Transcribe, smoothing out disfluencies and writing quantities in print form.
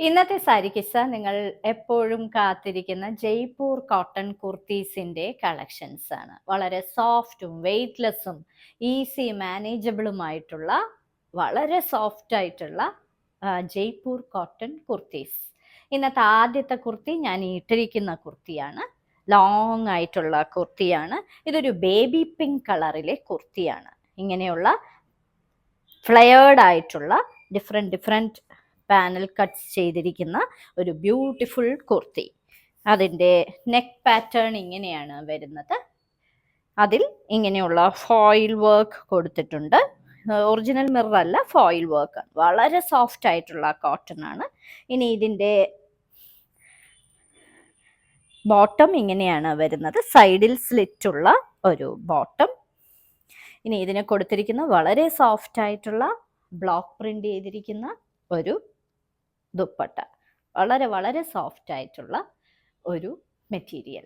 ഇന്നത്തെ സാരി കിസ്സ നിങ്ങൾ എപ്പോഴും കാത്തിരിക്കുന്ന ജയ്പൂർ കോട്ടൺ കുർത്തീസിൻ്റെ കളക്ഷൻസ് ആണ്. വളരെ സോഫ്റ്റും വെയ്റ്റ്ലെസ്സും ഈസി മാനേജബിളുമായിട്ടുള്ള വളരെ സോഫ്റ്റ് ആയിട്ടുള്ള ജയ്പൂർ കോട്ടൺ കുർത്തീസ്. ഇന്നത്തെ ആദ്യത്തെ കുർത്തി ഞാൻ ഇട്ടിരിക്കുന്ന കുർത്തിയാണ്. ലോങ് ആയിട്ടുള്ള കുർത്തിയാണ്. ഇതൊരു ബേബി പിങ്ക് കളറിലെ കുർത്തിയാണ്. ഇങ്ങനെയുള്ള ഫ്ലെയേർഡ് ആയിട്ടുള്ള ഡിഫറെൻറ്റ് പാനൽ കട്ട്സ് ചെയ്തിരിക്കുന്ന ഒരു ബ്യൂട്ടിഫുൾ കുർത്തി. അതിൻ്റെ നെക്ക് പാറ്റേൺ ഇങ്ങനെയാണ് വരുന്നത്. അതിൽ ഇങ്ങനെയുള്ള ഫോയിൽ വർക്ക് കൊടുത്തിട്ടുണ്ട്. ഒറിജിനൽ മിറർ അല്ല, ഫോയിൽ വർക്ക്. വളരെ സോഫ്റ്റ് ആയിട്ടുള്ള കോട്ടൺ ആണ്. ഇനി ഇതിൻ്റെ ബോട്ടം ഇങ്ങനെയാണ് വരുന്നത്. സൈഡിൽ സ്ലിറ്റുള്ള ഒരു ബോട്ടം. ഇനി ഇതിന് കൊടുത്തിരിക്കുന്ന വളരെ സോഫ്റ്റ് ആയിട്ടുള്ള ബ്ലോക്ക് പ്രിന്റ് ചെയ്തിരിക്കുന്ന ഒരു ദുപ്പട്ട. വളരെ വളരെ സോഫ്റ്റ് ആയിട്ടുള്ള ഒരു മെറ്റീരിയൽ.